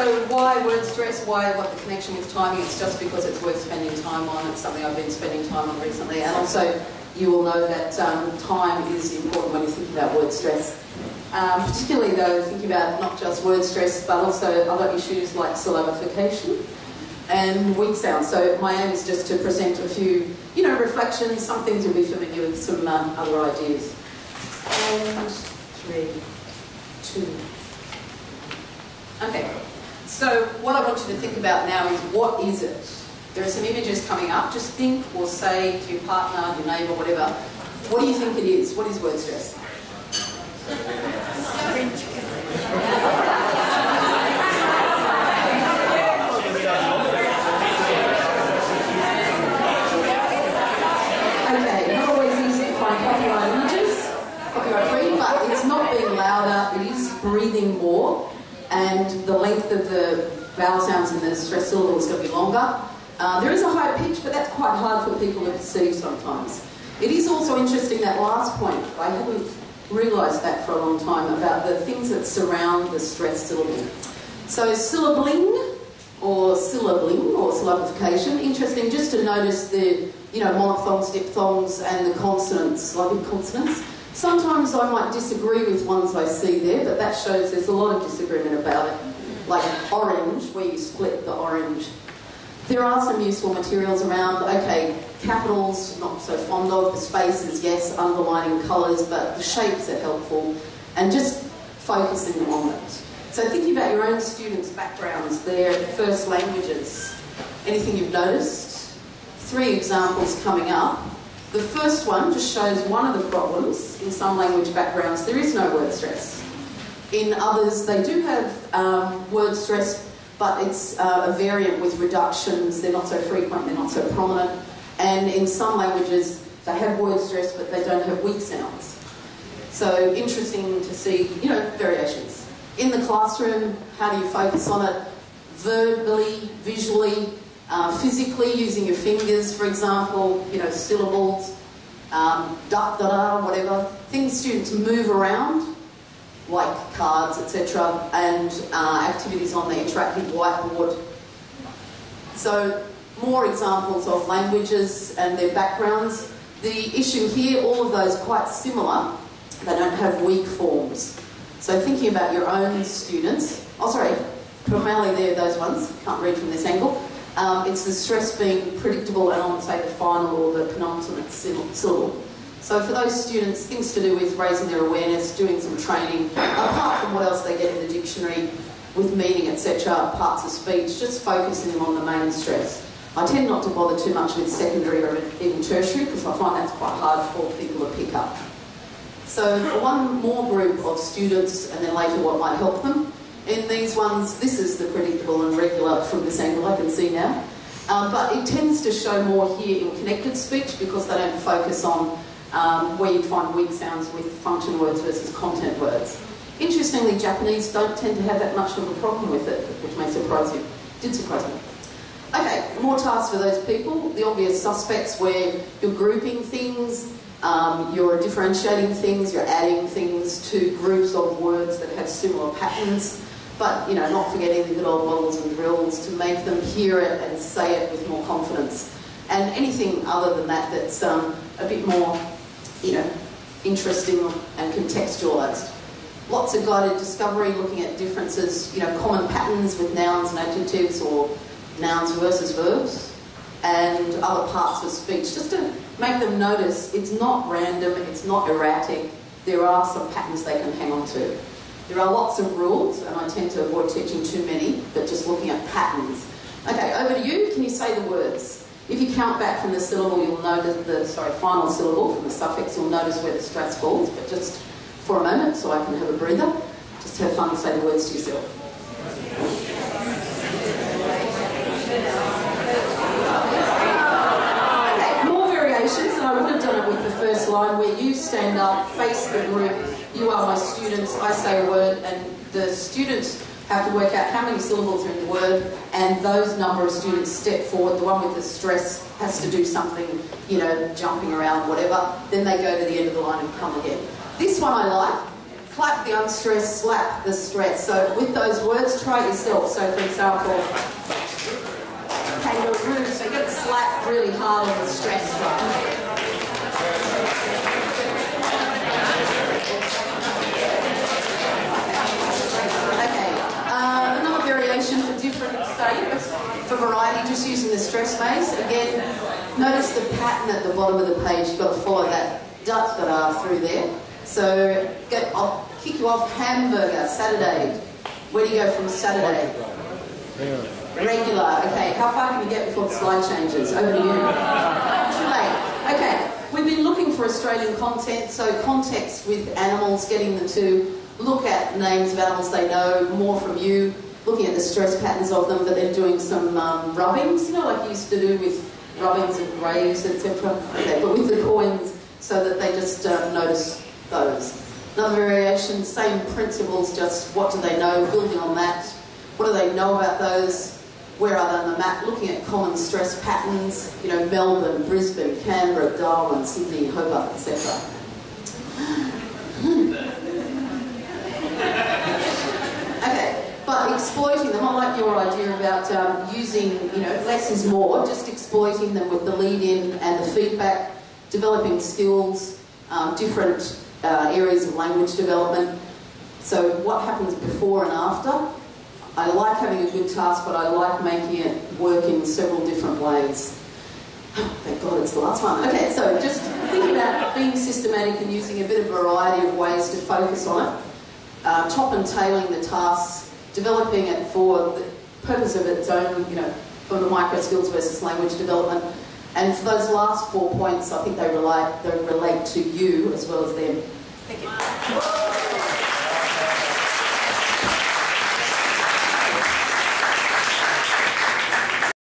So why word stress? Why what the connection with timing? It's just because it's worth spending time on. It's something I've been spending time on recently. And also, you will know that time is important when you think about word stress. Particularly though, think about not just word stress, but also other issues like syllabification and weak sounds. So my aim is just to present a few, reflections. Some things you'll be familiar with, some other ideas. And 3, 2. Okay. So what I want you to think about now is, what is it? There are some images coming up. Just think or say to your partner, your neighbour, whatever, what do you think it is? What is word stress? Okay, not always easy to find copyright images, copyright free, but it's not being louder, it is breathing more, and the length of the vowel sounds in the stress syllable is going to be longer. There is a high pitch, but that's quite hard for people to perceive sometimes. It is also interesting, that last point. I hadn't realised that for a long time, about the things that surround the stress syllable. So syllabling or syllabification, interesting just to notice the monophthongs, diphthongs and the consonants, syllabic consonants. Sometimes I might disagree with ones I see there, but that shows there's a lot of disagreement about it. Like orange, where you split the orange. There are some useful materials around. Okay, capitals, not so fond of. The spaces, yes, underlining colours, but the shapes are helpful. And just focusing on it. So thinking about your own students' backgrounds, their first languages. Anything you've noticed? 3 examples coming up. The first one just shows one of the problems in some language backgrounds. There is no word stress. In others, they do have word stress, but it's a variant with reductions. They're not so frequent, they're not so prominent. And in some languages, they have word stress, but they don't have weak sounds. So interesting to see, variations. In the classroom, how do you focus on it? Verbally, visually, physically, using your fingers, for example, syllables, da-da-da, whatever. Things students move around, like cards, etc., and activities on the interactive whiteboard. So more examples of languages and their backgrounds. The issue here, all of those quite similar. They don't have weak forms. So thinking about your own students, primarily they're those ones, can't read from this angle. It's the stress being predictable and on, say, the final or the penultimate syllable. So for those students, things to do with raising their awareness, doing some training, apart from what else they get in the dictionary with meaning, etc., parts of speech, just focusing on the main stress. I tend not to bother too much with secondary or even tertiary because I find that's quite hard for people to pick up. So one more group of students, and then later what might help them. In these ones, this is the predictable and regular from this angle, I can see now. But it tends to show more here in connected speech because they don't focus on where you'd find weak sounds with function words versus content words. Interestingly, Japanese don't tend to have that much of a problem with it, which may surprise you. Did surprise me. Okay, more tasks for those people. The obvious suspects where you're grouping things, you're differentiating things, you're adding things to groups of words that have similar patterns, but not forgetting the good old models and drills to make them hear it and say it with more confidence. And anything other than that that's a bit more, interesting and contextualised. Lots of guided discovery, looking at differences, common patterns with nouns and adjectives or nouns versus verbs, and other parts of speech, just to make them notice it's not random, it's not erratic, there are some patterns they can hang on to. There are lots of rules, and I tend to avoid teaching too many, but just looking at patterns. Okay, over to you. Can you say the words? If you count back from the syllable, you'll notice final syllable from the suffix, you'll notice where the stress falls, but just for a moment, so I can have a breather, just have fun and say the words to yourself. Okay, more variations, and I would have done it with the first line, where you stand up, face the group, you are my students, I say a word, and the students have to work out how many syllables are in the word, and those number of students step forward. The one with the stress has to do something, jumping around, whatever. Then they go to the end of the line and come again. This one I like. clap the unstressed, slap the stress. So with those words, try it yourself. So for example, kangaroo, so you get to slap really hard on the stress, right? Another variation for different states, for variety, just using the stress maze. Again, notice the pattern at the bottom of the page. You've got to follow that da-da-da through there. So I'll kick you off. Hamburger, Saturday. Where do you go from Saturday? Regular. Okay, how far can you get before the slide changes? Over to you. Too late. Okay, we've been looking for Australian content, so context with animals, getting them to look at names of animals they know, more from you, looking at the stress patterns of them, but then doing some rubbings, you know, like you used to do with rubbings of graves, etc. Okay, but with the coins, so that they just notice those. Another variation, same principles, just what do they know, building on that. What do they know about those? Where are they on the map? Looking at common stress patterns, you know, Melbourne, Brisbane, Canberra, Darwin, Sydney, Hobart, etc. Okay, but exploiting them, I like your idea about using, you know, less is more, just exploiting them with the lead-in and the feedback, developing skills, different areas of language development. So what happens before and after? I like having a good task, but I like making it work in several different ways. Thank God it's the last one. Okay, so just thinking about being systematic and using a bit of variety of ways to focus on it. Top and tailing the tasks, developing it for the purpose of its own, you know, for the micro skills versus language development. And for those last 4 points, I think they relate to you as well as them. Thank you.